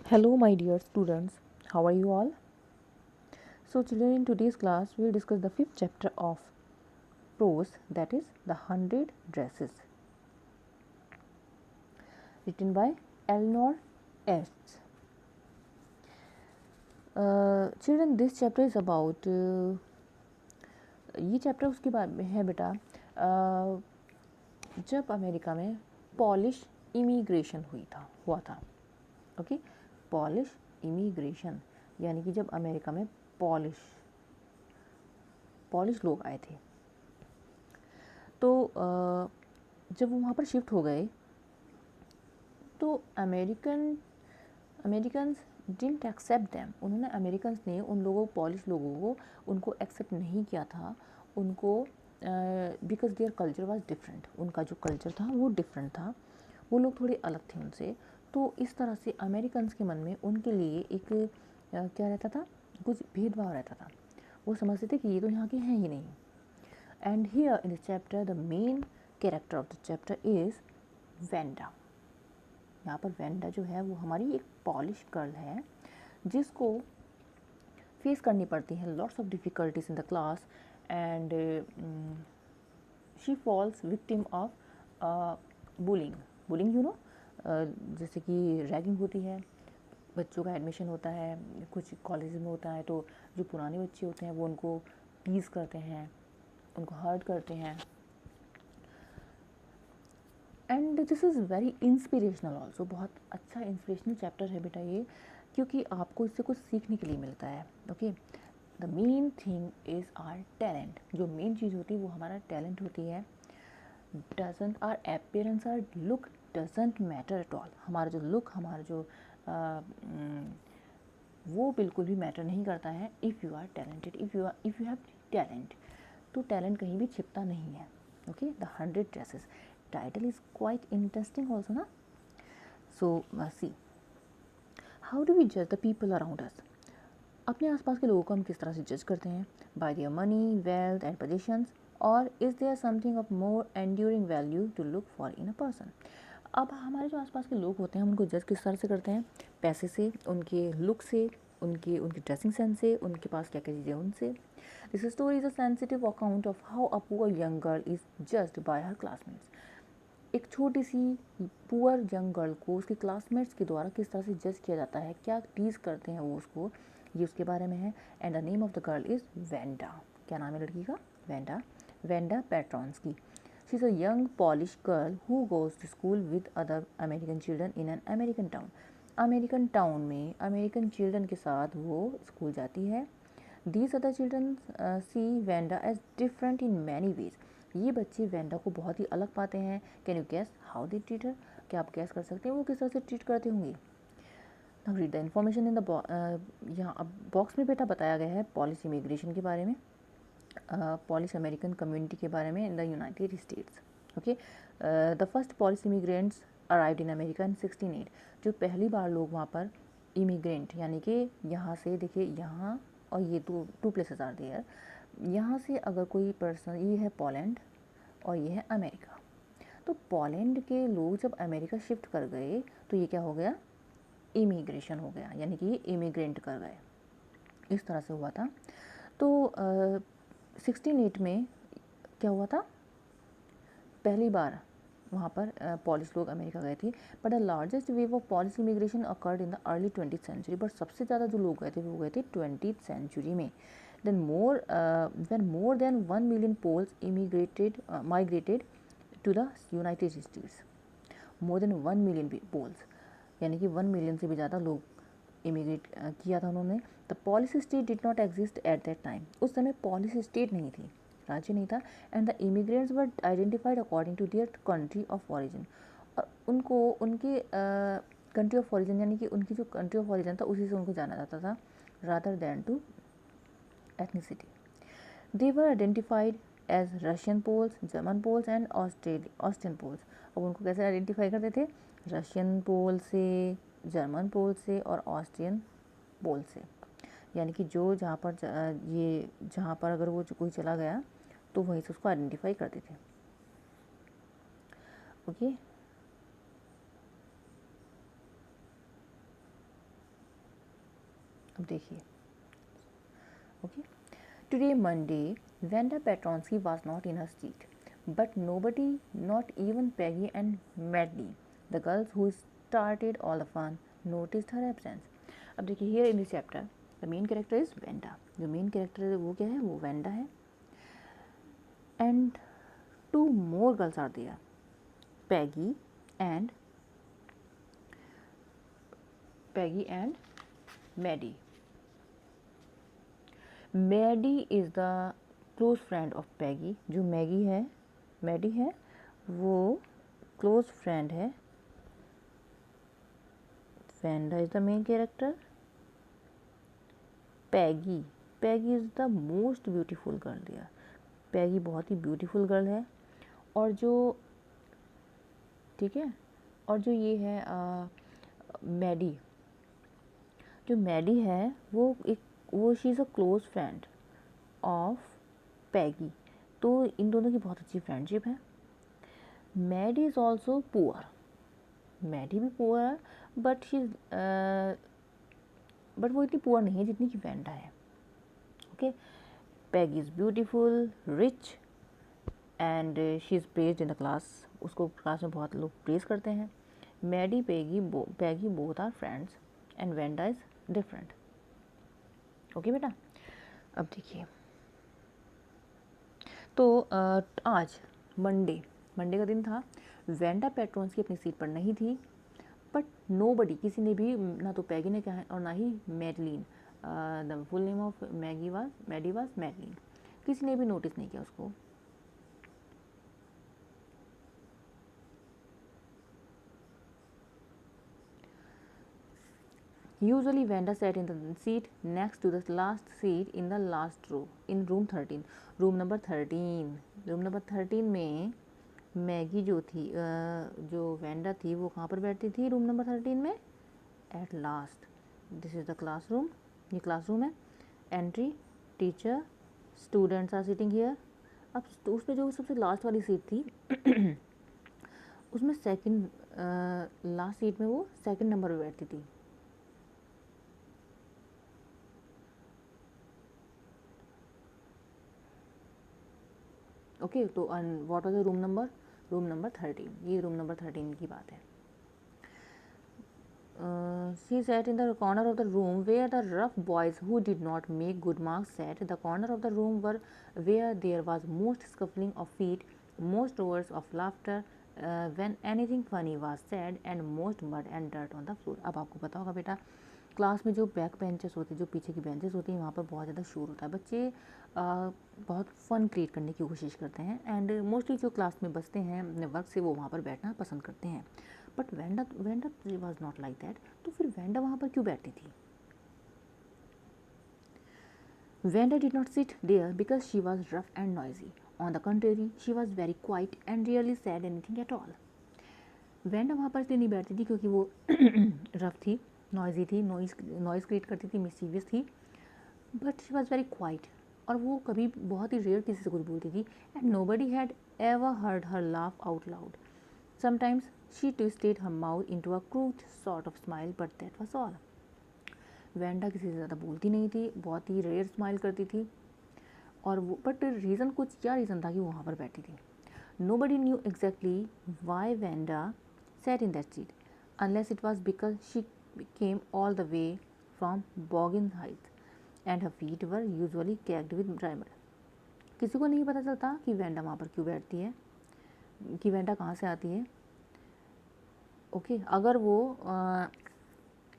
Hello, my dear students. How are you all? So, children, in today's class, we will discuss the fifth chapter of prose, that is, the 100 Dresses, written by Eleanor S. Children, this chapter is about ये chapter उसके बारे में है बेटा जब America में polish immigration हुआ था ओके पॉलिश इमिग्रेशन यानी कि जब अमेरिका में पॉलिश लोग आए थे तो जब वो वहाँ पर शिफ्ट हो गए तो अमेरिकन्स डिडंट एक्सेप्ट देम। उन्होंने अमेरिकन्स ने उन लोगों पॉलिश लोगों को उनको एक्सेप्ट नहीं किया था उनको because their culture was different. उनका जो कल्चर था वो डिफरेंट था, वो लोग थोड़े अलग थे उनसे। तो इस तरह से अमेरिकन्स के मन में उनके लिए एक क्या रहता था, कुछ भेदभाव रहता था। वो समझते थे कि ये तो यहाँ के हैं ही नहीं। And here in this chapter the main character of the chapter is Wanda. यहाँ पर वेंडा जो है वो हमारी एक पॉलिश गर्ल है जिसको फेस करनी पड़ती है lots of difficulties in the class and she falls victim of bullying you know. जैसे कि रैगिंग होती है, बच्चों का एडमिशन होता है, कुछ कॉलेज में होता है तो जो पुराने बच्चे होते हैं वो उनको टीज करते हैं, उनको हर्ट करते हैं। And this is very inspirational also. बहुत अच्छा इंस्पिरेशनल चैप्टर है बेटा ये, क्योंकि आपको इससे कुछ सीखने के लिए मिलता है। Okay, the main thing is our talent. जो मेन चीज़ होती है वो हमारा टैलेंट होती है। Doesn't our appearance or look doesn't matter at all. हमारा जो लुक, हमारा जो वो बिल्कुल भी मैटर नहीं करता है। If you are talented, if you have talent, तो टैलेंट कहीं भी छिपता नहीं है। Okay, the 100 Dresses title is quite interesting also ना। So see, how do we जज द पीपल अराउंड अस। अपने आसपास के लोगों को हम किस तरह से जज करते हैं? By their money, wealth and positions, और is there something of more enduring value to look for in a person. अब हमारे जो आसपास के लोग होते हैं हम उनको जज किस तरह से करते हैं? पैसे से, उनके लुक से, उनकी ड्रेसिंग सेंस से, उनके पास क्या क्या चीज़ें उनसे। This story is a sensitive account of how a poor young girl is judged bye her classmates. एक छोटी सी पुअर यंग गर्ल को उसके क्लासमेट्स के द्वारा किस तरह से जज किया जाता है, क्या टीज करते हैं वो उसको, ये उसके बारे में है। And the name of the girl is Wanda. क्या नाम है लड़की का? Wanda Petronski. She is a young Polish girl who goes to school with other American children in an American town. American town में अमेरिकन चिल्ड्रन के साथ वो school जाती है। These other children see Wanda as different in many ways. ये बच्चे Wanda को बहुत ही अलग पाते हैं। Can you gas how they treat her? क्या आप गैस कर सकते हैं वो किस तरह से ट्रीट करते होंगे? Now read the information in the यहाँ अब बॉक्स में बेटा बताया गया है पॉलिश इमिग्रेशन के बारे में, पॉलिश अमेरिकन कम्युनिटी के बारे में in the United States. Okay, the first Polish immigrants arrived in America in 1608। जो पहली बार लोग वहाँ पर इमिग्रेंट यानी कि यहाँ से, देखिए यहाँ और ये टू प्लेसेस आर देयर। यहाँ से अगर कोई पर्सन, ये है पोलैंड और ये है अमेरिका, तो पोलैंड के लोग जब अमेरिका शिफ्ट कर गए तो ये क्या हो गया? इमिग्रेशन हो गया, यानी कि ये इमिग्रेंट कर गए। इस तरह से हुआ था। तो 1608 में क्या हुआ था? पहली बार वहाँ पर पॉलिश लोग अमेरिका गए थे। But the largest wave of Polish immigration occurred in the early 20th century. But सबसे ज़्यादा जो लोग गए थे वो गए थे 20th सेंचुरी में। then when more than 1 million Poles migrated to the United States. more than 1 million Poles, यानी कि 1 मिलियन से भी ज़्यादा लोग इमिग्रेट किया था उन्होंने। The Polish state did not exist at that time. उस समय पॉलिश स्टेट नहीं थी, राज्य नहीं था। And the immigrants were identified according to their country of origin. और उनको उनके कंट्री ऑफ ऑरिजिन, यानी कि उनकी जो कंट्री ऑफ ऑरिजिन था उसी से उनको जाना जाता था, rather than to ethnicity. They were identified as Russian Poles, German Poles and Austrian Poles. अब उनको कैसे आइडेंटिफाई करते थे? रशियन पोल से, जर्मन पोल से और ऑस्ट्रियन पोल से। यानी कि जो जहाँ पर अगर वो कोई चला गया तो वहीं से उसको आइडेंटिफाई करते थे। ओके, अब देखिए, okay, today Monday Wanda Petronsky was not in her seat, but nobody, not even Peggy and Madeline, the girls who started all the fun, noticed her absence. अब देखिए, here in this chapter the main character is Wanda. जो main character है वो क्या है, वो Wanda है, and two more girls are there, Peggy and Maddie. Maddie is the close friend of Peggy. जो मैगी है, मैडी है, वो close friend है. Wanda is the main character. Peggy is the most beautiful girl there. Peggy बहुत ही beautiful girl है. और जो, ठीक है, और जो ये है मैडी, जो मैडी है वो she is a close friend of Peggy. तो इन दोनों की बहुत अच्छी फ्रेंडशिप है. Maddie is also poor. Maddie भी पुअर है, बट वो इतनी पुअर नहीं है जितनी कि वेंडा है. Okay, Peggy is beautiful, rich, and she is praised in the class. उसको क्लास में बहुत लोग प्रेज करते हैं. Maddie, Peggy both are friends and Wanda is different. Okay बेटा, अब देखिए, तो आज मंडे का दिन था. वेंडा पेट्रोन्स की अपनी सीट पर नहीं थी, बट नोबडी, किसी ने भी, ना तो पैगी ने कहा और ना ही Madeline, the full name of Maddie was Madeline, किसी ने भी नोटिस नहीं किया उसको. Usually Wanda sat in the seat next to the last seat in the last row in room 13. Room number 13 में मैगी जो थी, जो वेंडा थी, वो कहाँ पर बैठती थी रूम नंबर 13 में? At last. This is the classroom. ये क्लासरूम है. Entry, teacher, students are sitting here. अब उस पर जो सबसे लास्ट वाली सीट थी उसमें सेकंड, लास्ट सीट में वो सेकंड नंबर पर बैठती थी. ओके, तो what was the room number? Room number 13. ये रूम नंबर 13 की बात है. She sat in the corner of the room where the rough boys who did not make good marks sat. The corner of the room where there was most scuffling of feet, most roars of laughter when anything funny was said, and most mud and dirt on the floor. अब आपको पता होगा बेटा, class में जो back benches होती हैं, जो पीछे की बेंचेस होती हैं, वहाँ पर बहुत ज़्यादा शोर होता है. बच्चे बहुत फ़न क्रिएट करने की कोशिश करते हैं, एंड मोस्टली जो क्लास में बचते हैं अपने वर्क से, वो वहाँ पर बैठना पसंद करते हैं. But Wanda was not like that. तो फिर वेंडा वहाँ पर क्यों बैठती थी? Wanda did not sit there because she was rough and noisy. On the contrary, she was very quiet and rarely said anything at all. Wanda वहाँ पर इसलिए नहीं बैठती थी क्योंकि वो रफ थी, नॉइजी थी, नॉइज़ क्रिएट करती थी, मिस्चीवियस थी. But she was very quite, और वो कभी बहुत ही रेयर किसी से कुछ बोलती थी. And nobody had ever heard her laugh out loud. Sometimes she twisted her mouth into a crude sort of smile, but that was all. Wanda किसी से ज़्यादा बोलती नहीं थी, बहुत ही रेयर स्माइल करती थी. और वो, बट रीज़न, कुछ क्या रीज़न था कि वो वहाँ पर बैठी थी? Nobody knew exactly Y Wanda sat in that seat, unless it was because she came all the way from Boggin Heights and her feet were usually caked with dry mud. किसी को नहीं पता चलता कि वेंडा वहाँ पर क्यों बैठती है, कि वेंडा कहाँ से आती है. ओके, अगर वो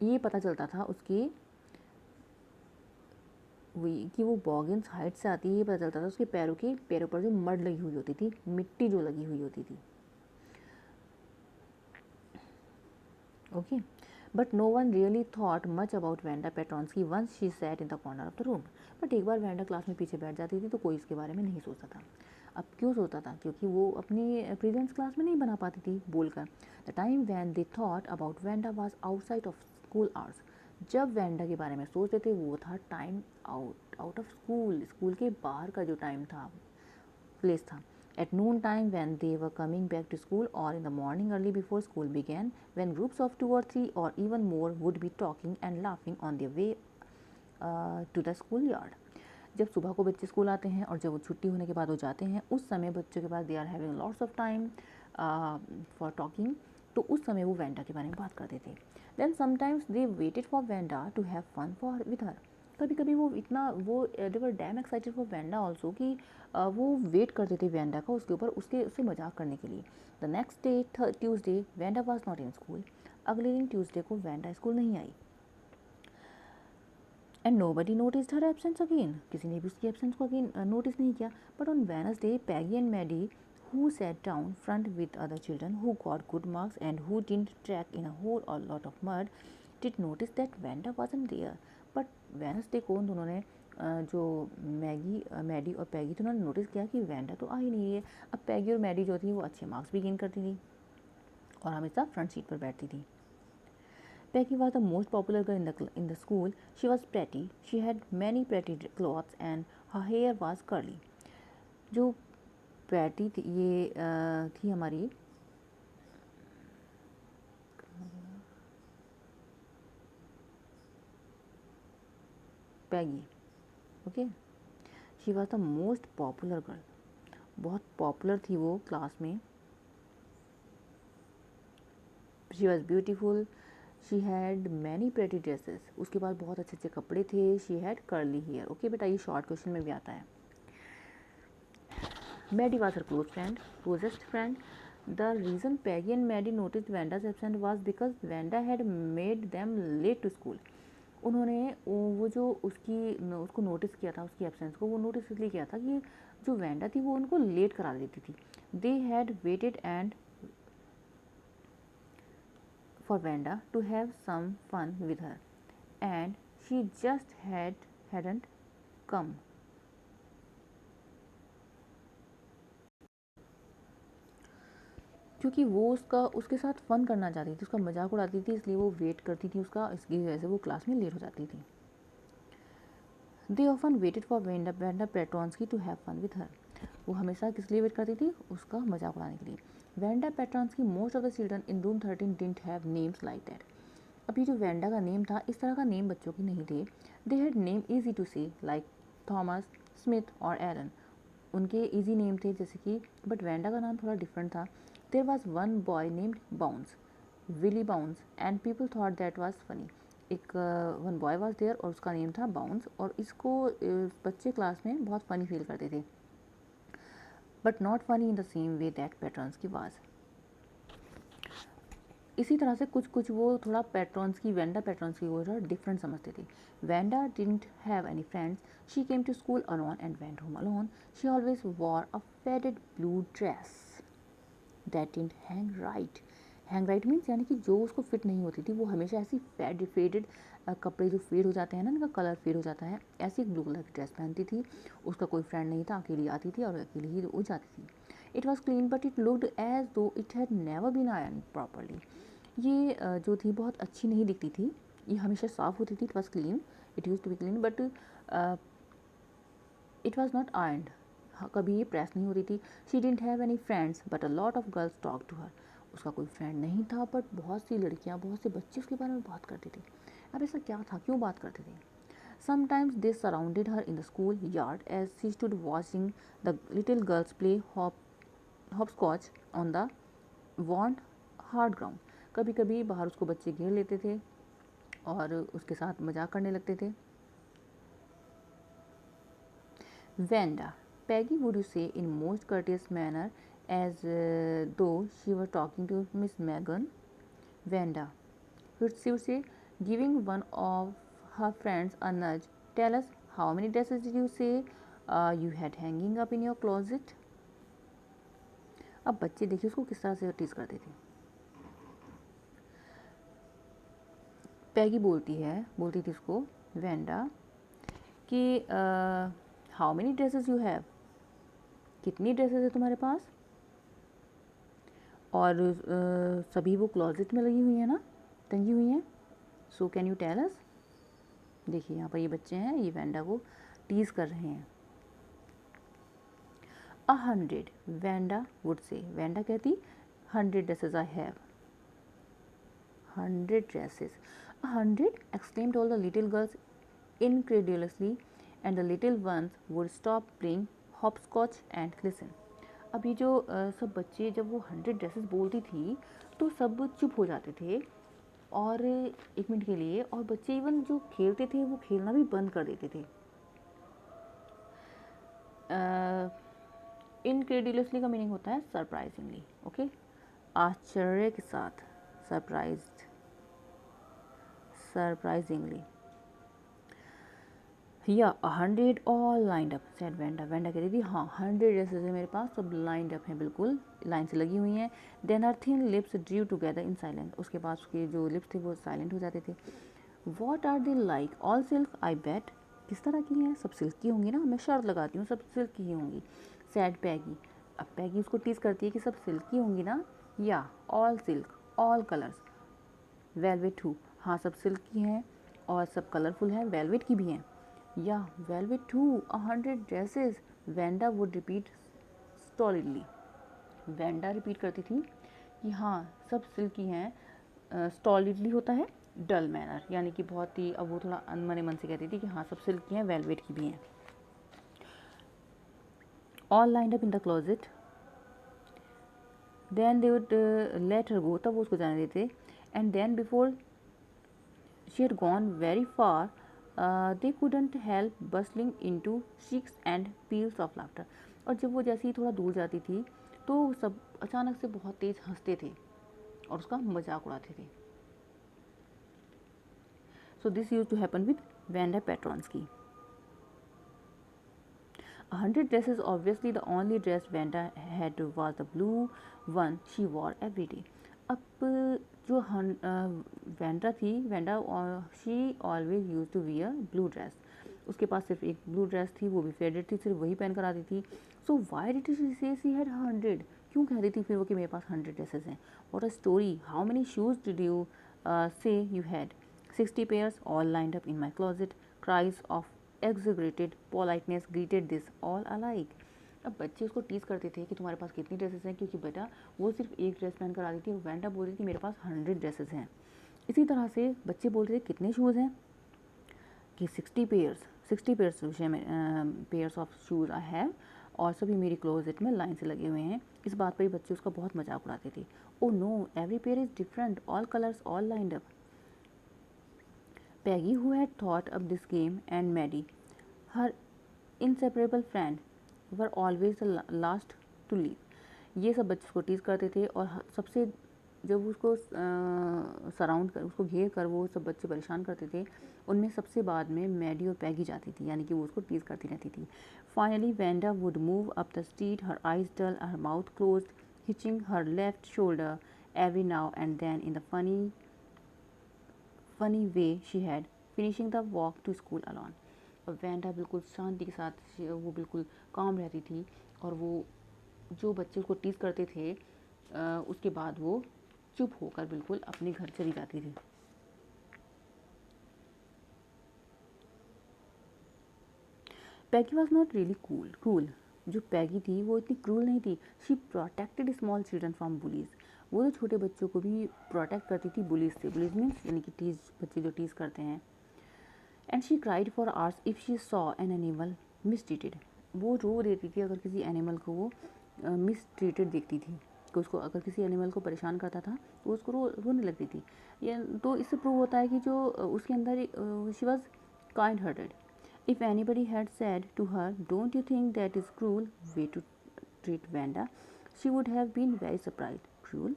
ये पता चलता था उसकी कि वो बॉगिन्स हाइट से आती है, ये पता चलता था उसके पैरों पर जो मड लगी हुई होती थी, मिट्टी जो लगी हुई होती थी. Okay, but no one really thought much about Wanda Petronsky once she sat in the corner of the room. But एक बार वेंडा क्लास में पीछे बैठ जाती थी तो कोई इसके बारे में नहीं सोचता था. अब क्यों सोचता था? क्योंकि वो अपनी प्रेजेंस क्लास में नहीं बना पाती थी बोलकर. The time when they thought about Wanda was outside of school hours. जब वेंडा के बारे में सोचते थे वो था टाइम आउट ऑफ स्कूल के बाहर का जो टाइम था, प्लेस था. At noon time when they were coming back to school, or in the morning early before school began, when groups of 2 or 3 or even more would be talking and laughing on their way to the school yard. जब सुबह को बच्चे school आते हैं और जब वो छुट्टी होने के बाद वो जाते हैं, उस समय बच्चों के पास they are having lots of time for talking, तो उस समय वो वेंडा के बारे में बात करते थे। Then sometimes they waited for Wanda to have fun for with her. कभी कभी वो इतना वो they were damn excited for Wanda also कि वो वेट करते थे वेंडा का उसके ऊपर उससे मजाक करने के लिए। The next day Tuesday Wanda was not in school. अगले दिन ट्यूसडे को वेंडा स्कूल नहीं आई। And nobody notice her absence again. किसी ने भी उसकी एब्सेंस को अगेन नोटिस नहीं किया। But on Wednesday Peggy and Maddie who sat down front with other children who got good marks and who didn't track in a whole or lot of mud did notice that Vanda wasn't there. But Wednesday को दोनों ने जो Maddie और पैगी थी उन्होंने notice किया कि Wanda तो आ ही नहीं है। अब पैगी और मैडी जो थी वो अच्छे मार्क्स भी गेन करती थी और हमेशा फ्रंट सीट पर बैठती थी। Peggy was the most popular girl in the school. She was pretty. She had many pretty clothes and her hair was curly. जो पैटी थी ये थी हमारी Peggy. Okay, she was the most popular girl. बहुत popular थी वो class में। She was beautiful. She had many pretty dresses. उसके पास बहुत अच्छे अच्छे कपड़े थे। She had curly hair. Okay बेटा, ये शॉर्ट क्वेश्चन में भी आता है। Maddie was her closest friend. The reason Peggy and Maddie notice Wanda's absent was because Wanda had made them let to school. उन्होंने वो जो उसको नोटिस किया था, उसकी एब्सेंस को वो नोटिस इसलिए किया था कि जो वेंडा थी वो उनको लेट करा देती थी। They had weighted and for Vanda to have some fun with her, and she just hadn't come. क्योंकि वो उसके साथ फन करना चाहती थी, उसका मजाक उड़ाती थी, इसलिए वो वेट करती थी उसका, इसकी वजह से वो क्लास में लेट हो जाती थी। They often waited for Wanda Petronski to have fun with her. वो हमेशा किस लिए वेट करती थी? उसका मजाक उड़ाने के लिए। Wanda Petronski most of the children in room 13 didn't have names like that. अभी जो वेंडा का नेम था, इस तरह का नेम बच्चों के नहीं थे। They had name easy to say like Thomas, Smith और एरन। उनके ईजी नेम थे जैसे कि, बट वेंडा का नाम थोड़ा डिफरेंट था। There was one boy named Bounce, Willie Bounce, and people thought that was funny. एक वन बॉय वाज देयर और उसका नेम था बाउंस, और इसको बच्चे क्लास में बहुत फनी फील करते थे, but not funny in the same way that Petronski की वाज। इसी तरह से कुछ वो थोड़ा पेट्रॉन्स की, वेंडा पेट्रॉन्स की वो थोड़ा डिफरेंट समझते थे। Wanda didn't have any friends. She came to school alone and went home alone. She always wore a faded blue dress that didn't hang right. Hang right means यानी कि जो उसको फिट नहीं होती थी, वो हमेशा ऐसी फेडेड कपड़े जो फेड हो जाते हैं ना, उनका कलर फेड हो जाता है, ऐसी ब्लू कलर की ड्रेस पहनती थी। उसका कोई फ्रेंड नहीं था, अकेली आती थी और अकेली ही वो जाती थी। It was clean but it looked as though it had never been iron properly. ये जो थी बहुत अच्छी नहीं दिखती थी, ये हमेशा साफ़ होती थी। It was clean, it use to be clean, but it was not ironed. कभी ये प्रेस नहीं होती थी। She didn't have any friends but a lot of girls talk to her. उसका कोई फ्रेंड नहीं था, बट बहुत सी लड़कियाँ, बहुत से बच्चे उसके बारे में बात करते थे। अब ऐसा क्या था, क्यों बात करते थे? Sometimes they surrounded her in the school yard as she stood watching the little girls play hopscotch on the worn hard ground. कभी कभी बाहर उसको बच्चे घेर लेते थे और उसके साथ मजाक करने लगते थे। Vanda, Peggy would you say in most courteous manner as though she were talking to Miss Megan. Vanda, she would say, giving one of her friends a nudge, tell us how many dresses did you say you had hanging up in your closet. अब बच्चे देखिए उसको किस तरह से tease करते थे। पैगी बोलती थी उसको, वेंडा, कि how many dresses you have, कितनी ड्रेसेस है तुम्हारे पास, और सभी वो क्लोजेट में लगी हुई हैं ना, टंगी हुई हैं। So can you tell us. देखिए यहाँ पर ये बच्चे हैं, ये वेंडा को टीज कर रहे हैं। 100, वेंडा वुड से, वेंडा कहती 100 dresses I have, 100 dresses. 100, exclaimed all the little girls incredulously, and the little ones would stop playing hopscotch and listen. अब ये जो सब बच्चे जब वो 100 ड्रेसेस बोलती थी तो सब चुप हो जाते थे और 1 मिनट के लिए, और बच्चे इवन जो खेलते थे वो खेलना भी बंद कर देते थे. इनक्रेडुलसली का मीनिंग होता है सरप्राइजिंगली. ओके, आश्चर्य के साथ, सरप्राइज्ड, सरप्राइजिंगली. या 100 all lined up said Wanda. Wanda कहती थी हाँ 100 ड्रेसेस है मेरे पास, सब लाइंड अप हैं, बिल्कुल लाइन से लगी हुई हैं. Then her thin lips drew together in silent. उसके बाद उसके जो लिप्स थे वो साइलेंट हो जाते थे. What are they like? All silk I bet. किस तरह की हैं? सब सिल्क की होंगी ना, मैं शर्त लगाती हूँ सब सिल्क की ही होंगी. सैड पैगी. अब पैगी उसको टीज करती है कि सब सिल्क की होंगी ना. या all silk, all colours. Velvet too. हाँ सब सिल्क की हैं और सब कलरफुल हैं, वेलवेट की भी हैं. या velvet too, 100 dresses. Wanda would repeat stolidly. Wanda repeat करती थी कि हाँ सब सिल्क की हैं. स्टॉलिडली होता है डल मैनर, यानी कि बहुत ही, अब वो थोड़ा अनमने मन से कहती थी कि हाँ सब सिल्क की हैं, वेलवेट की भी हैं. All lined up in the closet. Then they would let her go. तब वो उसको जाने देते. And then before she had gone very far they couldn't help bustling into shrieks and peals of laughter. और जब वो जैसे ही थोड़ा दूर जाती थी तो सब अचानक से बहुत तेज हंसते थे और उसका मजाक उड़ाते थे. So this used to happen with Vanda Petronsky. 100 dresses. Obviously, the only dress Vanda had was the blue one she wore every day. अब जो वेंडा थी, Wanda she always used to wear blue dress. उसके पास सिर्फ एक blue dress थी, वो भी फेवरेट थी, सिर्फ वही पहन कर आती थी. सो वाई डिड शी से शी हैड 100? क्यों कह रही थी फिर वो कि मेरे पास 100 ड्रेसेस हैं? What a story. How many shoes did you से you had? 60 pairs all lined up in my closet. Cries of exaggerated politeness greeted this all alike. अब बच्चे उसको टीज करते थे कि तुम्हारे पास कितनी ड्रेसेस हैं, क्योंकि बेटा वो सिर्फ एक ड्रेस पहन कर आती थी. वेंडा बोल रही थी मेरे पास 100 ड्रेसेस हैं. इसी तरह से बच्चे बोल रहे थे कितने शूज़ हैं, कि 60 पेयर्स विषय में pairs of shoes I have, और सभी मेरी क्लोजेट में लाइन से लगे हुए हैं. इस बात पर ही बच्चे उसका बहुत मजाक उड़ाते थे. Oh no, every pair is different, all colours all lined up. Peggy, who had thought up this game, and Maddie, her inseparable friend, were always the last to leave. ये सब बच्चे उसको टीज करते थे और सबसे जब उसको सराउंड कर, उसको घेर कर वो सब बच्चे परेशान करते थे, उनमें सबसे बाद में मैडी और पैगी जाती थी, यानी कि वो उसको टीज करती रहती थी. Finally Wanda would move up the street, her eyes dull, her mouth closed, hitching her left shoulder every now and then in the funny way she had, finishing the walk to school alone. और Wanda बिल्कुल शांति के साथ, वो बिल्कुल काम रहती थी, और वो जो बच्चे उसको टीज करते थे उसके बाद वो चुप होकर बिल्कुल अपने घर चली जाती थी. पैगी वॉज नॉट रियली क्रूल. जो पैगी थी वो इतनी क्रूल नहीं थी. She protected small children from bullies. वो तो छोटे बच्चों को भी प्रोटेक्ट करती थी बुलीज से. बुलीज मीन्स यानी कि टीज, बच्चे जो टीज करते हैं. And she cried for hours if she saw an animal mistreated. वो रो देती थी अगर किसी एनिमल को वो मिसट्रीटेड देखती थी, कि उसको अगर किसी एनिमल को परेशान करता था तो उसको रोने लगती थी. ये तो इससे प्रूव होता है कि जो उसके अंदर she was kind hearted. If anybody had said to her, "Don't you think that is cruel way to treat Vanda?" she would have been very surprised. Cruel?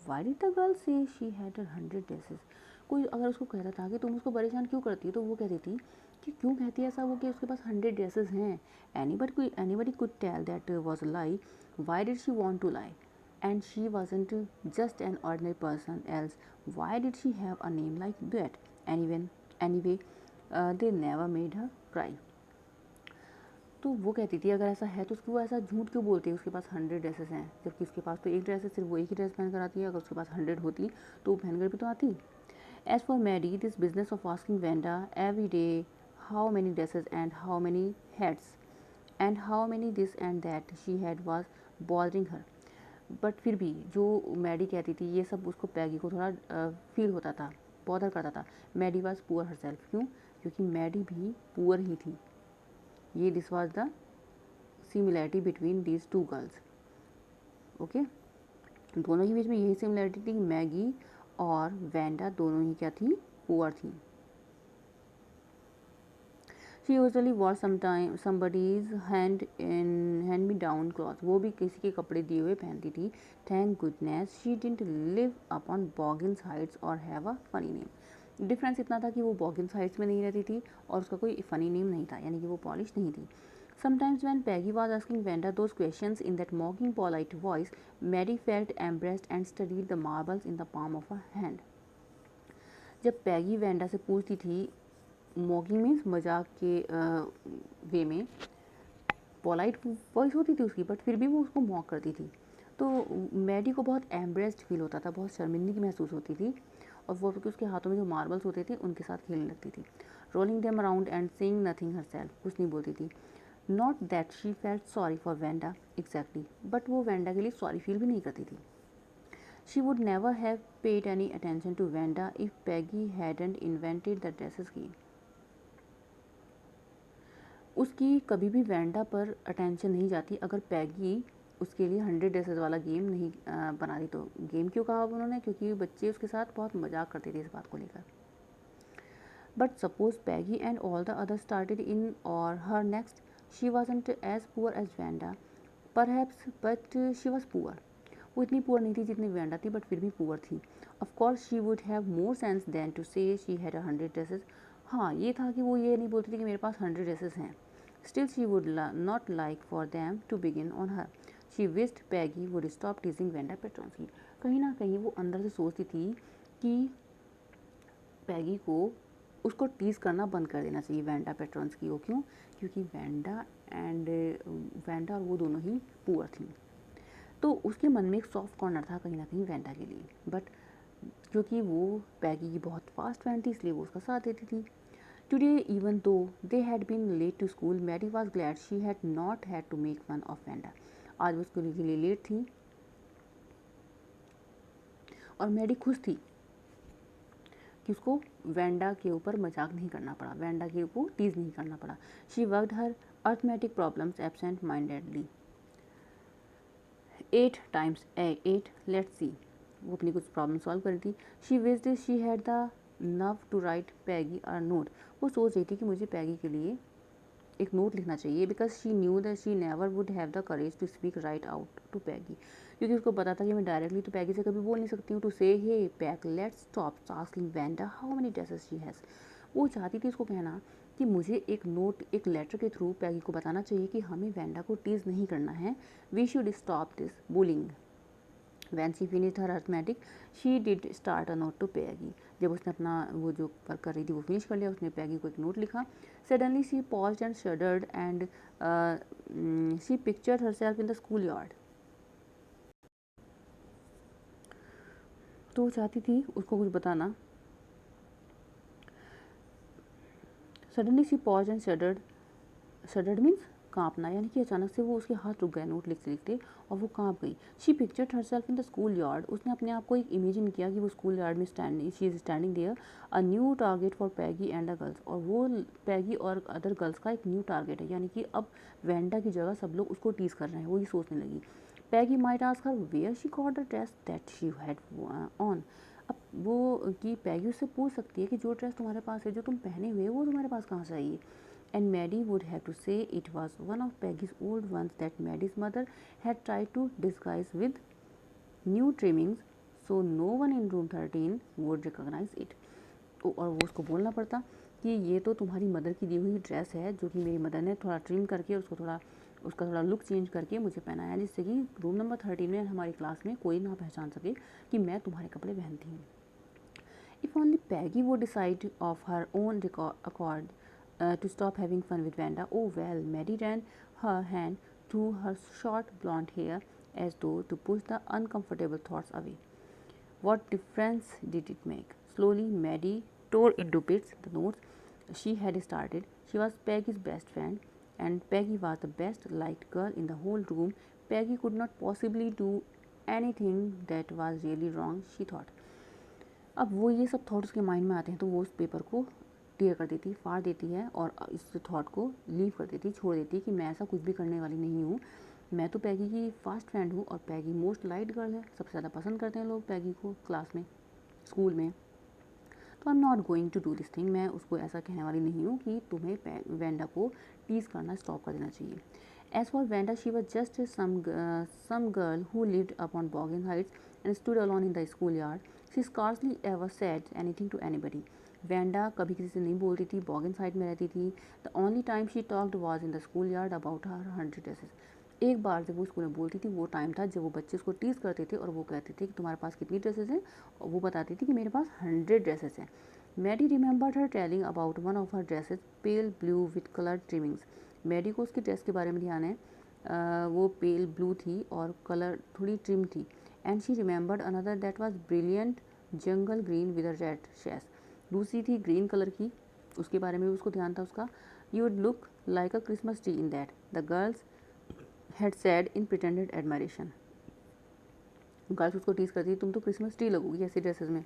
Why did the girl say she had 100 dresses? कोई अगर उसको कहता था कि तुम उसको परेशान क्यों करती हो, तो वो कहती थी कि क्यों कहती है ऐसा वो कि उसके पास 100 ड्रेसेस हैं. Anybody could tell that was a lie. Why did she want to lie? And she wasn't just an ordinary person else. Why did she have a name like that? Anyway, they never made her cry. तो वो कहती थी अगर ऐसा है तो उसको ऐसा झूठ क्यों बोलती है, उसके पास 100 ड्रेसेस हैं, जबकि उसके पास तो एक ड्रेस है, सिर्फ वो एक ही ड्रेस पहन कर आती है. अगर उसके पास 100 होती तो वो पहन कर भी तो आती. As for Maddie, this business of asking Wanda every day how many dresses and how many hats and how many this and that she had was bothering her. But फिर भी जो मैडी कहती थी ये सब उसको पैगी को थोड़ा फील होता था, बॉदर करता था. Maddie was poor herself. क्यों? क्योंकि मैडी भी पुअर ही थी। ये this was the similarity between these two girls. Okay, दोनों के बीच में यही सिमिलैरिटी थी, मैगी और वेंडा दोनों ही क्या थी, पुअर थी। She usually wore somebody's hand me down clothes. वो भी किसी के कपड़े दिए हुए पहनती थी. Thank goodness she didn't live upon Boggins Heights or have a funny name. Difference इतना था कि वो बॉगिन्स हाइट्स में नहीं रहती थी और उसका कोई फनी नेम नहीं था, यानी कि वो पॉलिश नहीं थी. Sometimes when Peggy was asking Wanda those questions in that mocking polite voice, Maddie felt embarrassed and studied the marbles in the palm of her hand. जब पैगी वेंडा से पूछती थी, मॉकिंग मीन्स मजाक के वे में, पोलाइट वॉइस होती थी उसकी, बट फिर भी वो उसको मॉक करती थी. तो मैडी को बहुत एम्ब्रेस्ड फील होता था, बहुत शर्मिंदगी महसूस होती थी, और वो क्योंकि उसके हाथों में जो मार्बल्स होते थे उनके साथ खेलने लगती थी. Rolling them around and saying nothing herself, कुछ नहीं बोलती थी. Not that she felt sorry for Wanda exactly, but वो वेंडा के लिए सॉरी फील भी नहीं करती थी. She would never have paid any attention to Wanda if Peggy hadn't invented the dresses game. उसकी कभी भी वेंडा पर अटेंशन नहीं जाती अगर पैगी उसके लिए 100 ड्रेसेस वाला गेम नहीं बना दी. तो गेम क्यों कहा उन्होंने, क्योंकि बच्चे उसके साथ बहुत मजाक करते थे इस बात को लेकर. But suppose Peggy and all the other started in on her next, she wasn't as poor as Wanda perhaps, but she was poor. वो इतनी पुअर नहीं थी जितनी वेंडा थी, बट फिर भी पुअर थी. Of course she would have more sense than to say she had 100 dresses. हाँ, ये था कि वो ये नहीं बोलती थी कि मेरे पास 100 ड्रेसेस हैं. Still she would not like for them to begin on her. She wished Peggy would stop teasing Wanda Petronski. कहीं ना कहीं वो अंदर से सोचती थी कि पैगी को उसको टीज़ करना बंद कर देना चाहिए वेंडा पेट्रोन्स्की को. क्यों? क्योंकि वेंडा और वो दोनों ही पुअर थी. तो उसके मन में एक सॉफ्ट कॉर्नर था कहीं ना कहीं वेंडा के लिए, बट क्योंकि वो पैगी की बहुत फास्ट फैन थी इसलिए वो उसका साथ देती थी. Today even though they had been late to school, Maddie was glad she had not had to make fun of Wanda. आज वो स्कूल के लिए लेट थी और मैडी खुश थी कि उसको वेंडा के ऊपर मजाक नहीं करना पड़ा, वेंडा के ऊपर टीज नहीं करना पड़ा. She worked her arithmetic problems absent mindedly. 8 times 8, let's see. वो अपनी कुछ प्रॉब्लम सॉल्व कर रही थी. She wished she had the nerve to write Peggy a note. वो सोच रही थी कि मुझे पैगी के लिए एक नोट लिखना चाहिए, because she knew that she never would have the courage to speak right out to Peggy. क्योंकि उसको पता था कि मैं डायरेक्टली तो पैगी से कभी बोल नहीं सकती हूँ. To say hey Peg let's stop asking Wanda how many dresses she has. वो चाहती थी उसको कहना कि मुझे एक नोट, एक लेटर के थ्रू पैगी को बताना चाहिए कि हमें वेंडा को टीज़ नहीं करना है. We should stop this bullying. When she finished her arithmetic, she did start a note to Peggy. जब उसने अपना वो जो वर्क कर रही थी वो फिनिश कर लिया, उसने पैगी को एक नोट लिखा. Suddenly she paused and shuddered and she pictured herself in the schoolyard. तो वो चाहती थी उसको कुछ बताना. Suddenly she paused and shuddered. Shuddered means कांपना, यानी कि अचानक से वो उसके हाथ रुक गए नोट लिखते लिखते और वो कांप गई. She pictured herself in the school yard. उसने अपने आप को एक इमेजिन किया कि वो स्कूल यार्ड में she is standing there. A new target for Peggy and the girls. और वो पैगी और अदर गर्ल्स का एक न्यू टारगेट है, यानी कि अब वेंडा की जगह सब लोग उसको टीज कर रहे हैं. वो ये सोचने लगी. Peggy might ask her where she got the dress that she had on. अब वो कि पैगी उससे पूछ सकती है कि जो ड्रेस तुम्हारे पास है, जो तुम पहने हुए वो तुम्हारे पास कहाँ से आई है. And Maddie would have to say it was one of Peggy's old ones that Maddie's mother had tried to disguise with new trimmings, so no one in room 13 would recognize it. और वो उसको बोलना पड़ता कि ये तो तुम्हारी mother की दी हुई ड्रेस है जो कि मेरी मदर ने थोड़ा ट्रिम करके उसका थोड़ा लुक चेंज करके मुझे पहनाया, जिससे कि रूम नंबर 13 में हमारी क्लास में कोई ना पहचान सके कि मैं तुम्हारे कपड़े पहनती हूँ. If only Peggy would decide of her own accord to stop having fun with Wanda. Oh well, Maddie ran her hand through her short blonde hair as though to push the uncomfortable thoughts away. What difference did it make? Slowly, Maddie tore into bits the notes she had started. She was Peggy's best friend, and Peggy was the best liked girl in the whole room. Peggy could not possibly do anything that was really wrong, she thought. अब वो ये सब thoughts के mind में आते हैं तो वो उस पेपर को टीयर कर देती, फाड़ देती है और इस थॉट को लीव कर देती, छोड़ देती कि मैं ऐसा कुछ भी करने वाली नहीं हूँ, मैं तो पैगी की फास्ट फ्रेंड हूँ और पैगी मोस्ट लाइट गर्ल है, सबसे ज़्यादा पसंद करते हैं लोग पैगी को क्लास में, स्कूल में, तो I am not going to do this thing, मैं उसको ऐसा कहने वाली नहीं हूँ कि तुम्हें वेंडा को टीज़ करना स्टॉप कर देना चाहिए. As for Vanda, she was just some girl who lived up on Boggin Heights and stood alone in the schoolyard. She scarcely ever said anything to anybody. Vanda कभी किसी से नहीं बोलती थी, बॉगिन साइड में रहती थी. The only time she talked was in the schoolyard about her 100 dresses. एक बार जब वो स्कूल में बोलती थी वो टाइम था जब वो बच्चे उसको टीज़ करते थे और वो कहते थे कि तुम्हारे पास कितनी ड्रेसेस हैं, और वो बताती थी कि मेरे पास 100 ड्रेसेस हैं. Maddie remembered her telling about one of her dresses, pale blue with colored trimmings. Maddie को उसकी ड्रेस के बारे में ध्यान है, वो पेल ब्लू थी और कलर थोड़ी ट्रिम थी. And she remembered another that was brilliant jungle green with a red sash. दूसरी थी ग्रीन कलर की, उसके बारे में भी उसको ध्यान था उसका. You would look like a Christmas tree in that, the girls had said in pretended admiration. Girls उसको टीज करती, तुम तो क्रिसमस ट्री लगोगी ऐसी ड्रेसेस में.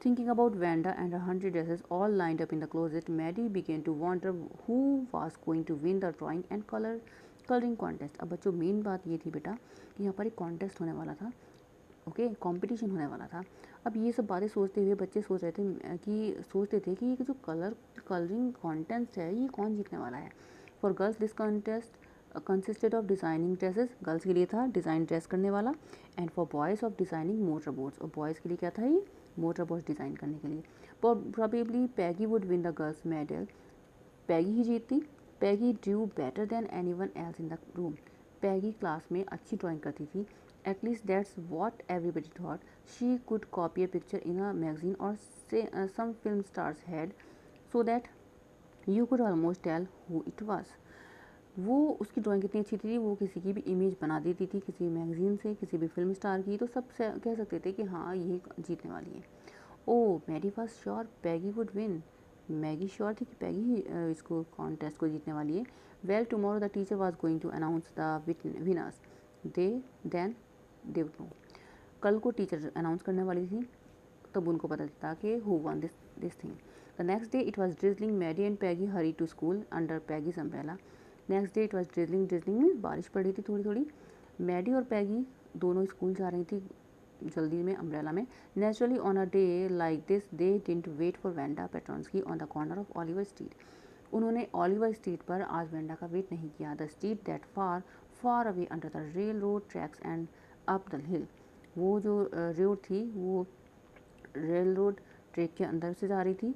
Thinking about Vanda and her 100 dresses all lined up in the closet, Maddie began to wonder who was going to win the drawing and coloring contest. अब बच्चों main बात ये थी बेटा कि यहाँ पर एक कॉन्टेस्ट होने वाला था, ओके, कंपटीशन होने वाला था. अब ये सब बातें सोचते हुए बच्चे सोचते थे कि ये जो कलरिंग कॉन्टेस्ट है ये कौन जीतने वाला है. For girls this contest consisted of designing dresses, girls के लिए था डिज़ाइन ड्रेस करने वाला. And for boys of designing motor boats, और बॉयज़ के लिए क्या था ये, मोटर बोट्स डिज़ाइन करने के लिए. Probably Peggy would win the girls medal, Peggy ही जीतती. Peggy drew better than anyone else in the room. Peggy class में अच्छी ड्राइंग करती थी, at least that's what everybody thought. She could copy a picture in a magazine or some film stars head so that you could almost tell who it was. वो उसकी drawing कितनी अच्छी थी, वो किसी की भी इमेज बना देती थी, किसी मैगजीन से, किसी भी फिल्म स्टार की, तो सब कह सकते थे कि हाँ ये जीतने वाली है. Oh Maddie was sure Peggy would win, Maggie sure थी कि पैगी ही इसको कॉन्टेस्ट को जीतने वाली है. Well tomorrow the teacher was going to announce the winners, then they would know. कल को टीचर अनाउंस करने वाली थी, तब उनको पता चलता कि who won this thing. The next day it was drizzling. Maddie and Peggy hurried to school under Peggy's umbrella. Next day it was drizzling. Drizzling में बारिश पड़ रही थी थोड़ी थोड़ी. मैडी और पैगी दोनों स्कूल जा रही थी जल्दी में, अम्ब्रेला में. Naturally on a day like this they didn't wait for Wanda Petronski on the corner of Oliver Street. उन्होंने ओलिवर स्ट्रीट पर आज वेंडा का वेट नहीं किया. The street that far far away under the railroad tracks and up the hill. वो जो road थी वो रेल रोड ट्रैक के अंदर से जा रही थी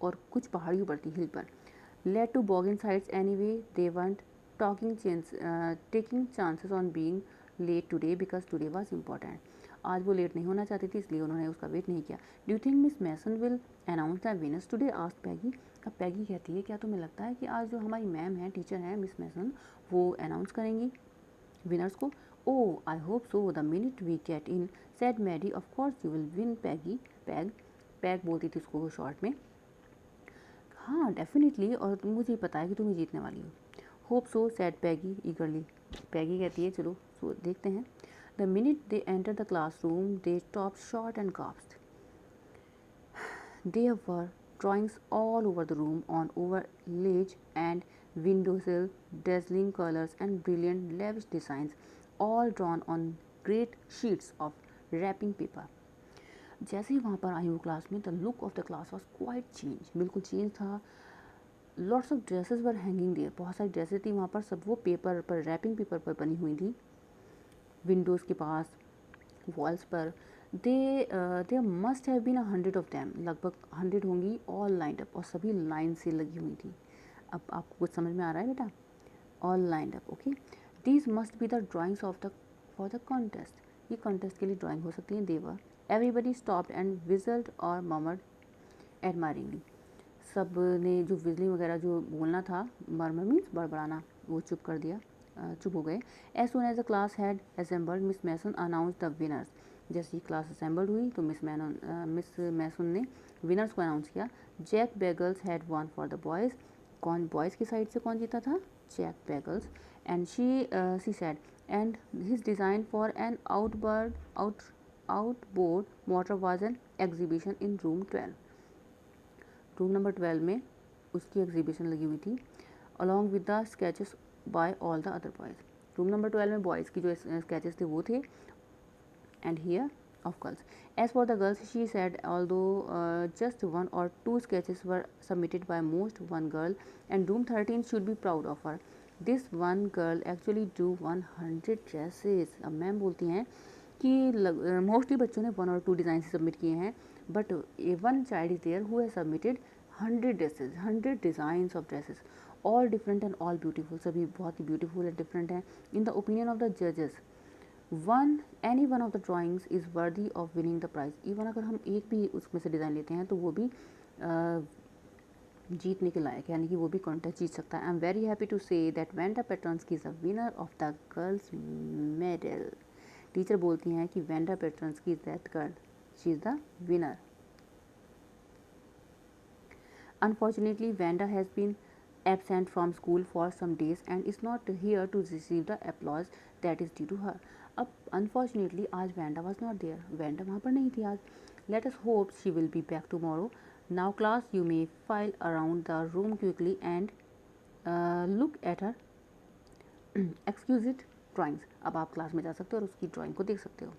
और कुछ पहाड़ियों पर थी, हिल पर. Led to Boggin Heights anyway, they weren't taking chances on being late today because today was important. आज वो लेट नहीं होना चाहती थी इसलिए उन्होंने उसका वेट नहीं किया. Do you think Miss Mason will announce the winners today, asked Peggy. अब पैगी कहती है क्या तुम्हें लगता है कि आज जो हमारी मैम है, टीचर हैं मिस मैसन, वो अनाउंस करेंगी विनर्स को. Oh I hope so the minute we get in, said Maddie. Of course you will win Peggy. Peg बोलती थी उसको शॉर्ट में. हाँ डेफिनेटली, और मुझे पता है कि तुम्हें जीतने वाली हो. होप सो सैड पैगी ईगरली. पैगी कहती है चलो सो देखते हैं. The minute they enter the classroom they stop short and gasped. There were drawings all over the room on every ledge and windowsill, dazzling colors and brilliant lavish designs, all drawn on great sheets of wrapping paper. जैसे ही वहाँ पर आई वो class में, the look of the class was quite change, बिल्कुल change था. Lots of dresses were hanging there, बहुत सारी dresses थी वहाँ पर, सब वो पेपर पर, रैपिंग पेपर पर बनी हुई थी, विंडोज़ के पास, वॉल्स पर. They must have been 100 of them, लगभग 100 होंगी, ऑल लाइंड अप, और सभी लाइन से लगी हुई थी. अब आपको कुछ समझ में आ रहा है बेटा, all lined up, okay. These must be the drawings for the contest, ये कॉन्टेस्ट के लिए ड्राइंग हो सकती है. देवर एवरीबडी स्टॉप्ड एंड विजल्ड और मर्मर्ड एडमायरिंगली. सब ने जो विजलिंग वगैरह जो बोलना था, मर्मर मीन्स बड़बड़ाना, वो चुप कर दिया, चुप हो गए. As soon as the class had assembled Miss Mason announce the winners. जैसे ही क्लास असेंबल्ड हुई तो मिस मैसन ने विनर्स को अनाउंस किया. Jack Beggles had won for the boys. कौन बॉयज़ की साइड से कौन जीता था, Jack Beggles. And she said and his design for an outboard motor was an exhibition in room 12. Room number 12 में उसकी एग्जीबिशन लगी हुई थी along with the sketches by all the other boys. Room number 12 में boys की जो sketches थे वो थे, and here of girls. As for the girls, she said although just one or two sketches were submitted by most one girl and room 13 should be proud of her. This one girl actually do 100 dresses. अब ma'am बोलती हैं कि mostly बच्चों ने 1 और 2 design submit किए हैं, but one child is there who has submitted 100 dresses, 100 designs of dresses, all different and all beautiful, सभी बहुत ही ब्यूटीफुल एंड डिफरेंट हैं। In the opinion of the जजेस any one of the drawings is worthy of winning the prize. Even अगर हम एक भी उसमें से डिज़ाइन लेते हैं तो वो भी जीतने के लायक है, यानी कि वो भी कॉन्टेस्ट जीत सकता है। I am very happy to say that Wanda Petronski is the winner of the girls medal. Teacher बोलती हैं कि Wanda Petronski is that girl, she is the winner. Unfortunately, Vanda has been absent from school for some days and is not here to receive the applause that is due to her. अब unfortunately आज Vanda was not there. Vanda वहाँ पर नहीं थी आज. Let us hope she will be back tomorrow. Now class, you may file around the room quickly and look at her exquisite drawings. अब आप class में जा सकते हो और उसकी ड्राइंग को देख सकते हो,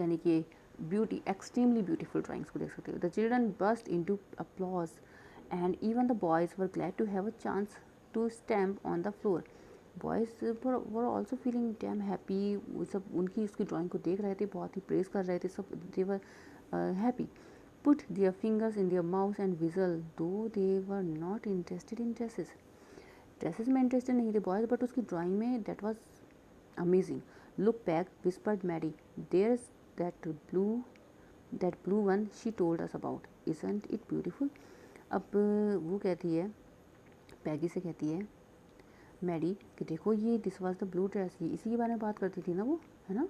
यानी कि ब्यूटी एक्सट्रीमली ब्यूटीफुल ड्राइंग्स को देख सकते हो। The children burst into applause and even the boys were glad to have a chance to stamp on the floor. Boys were also feeling damn happy. वो सब उनकी उसकी ड्राइंग को देख रहे थे, बहुत ही प्रेस कर रहे थे, सब they were happy. Put their fingers in their mouth and whistle though they were not interested in dresses. Dresses में इंटरेस्टेड नहीं थे बॉयज़, बट उसकी ड्राइंग में that was amazing. Look back whispered Mary, there is that blue one she told us about, isn't it beautiful? अब वो कहती है, पैगी से कहती है मैडी कि देखो ये this was the blue dress, ये इसी के बारे में बात करती थी ना वो, है ना।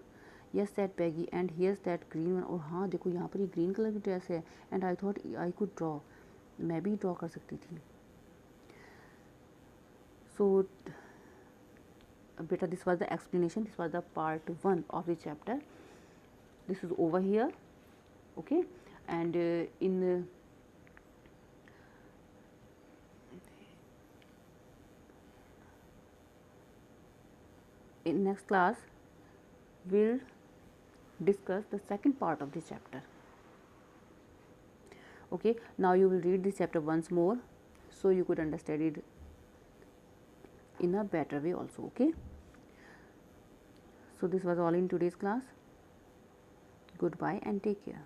Yes that Peggy and here's that green one, और हाँ देखो यहाँ पर ये ग्रीन कलर की ड्रेस है, and I thought I could draw, मैं भी ड्रॉ कर सकती थी। सो बेटा this was the explanation, this was the part 1 of the chapter. This is over here, okay, and in next class we'll discuss the second part of this chapter. Okay, now you will read this chapter once more so you could understand it in a better way also. Okay, so this was all in today's class. Goodbye and take care.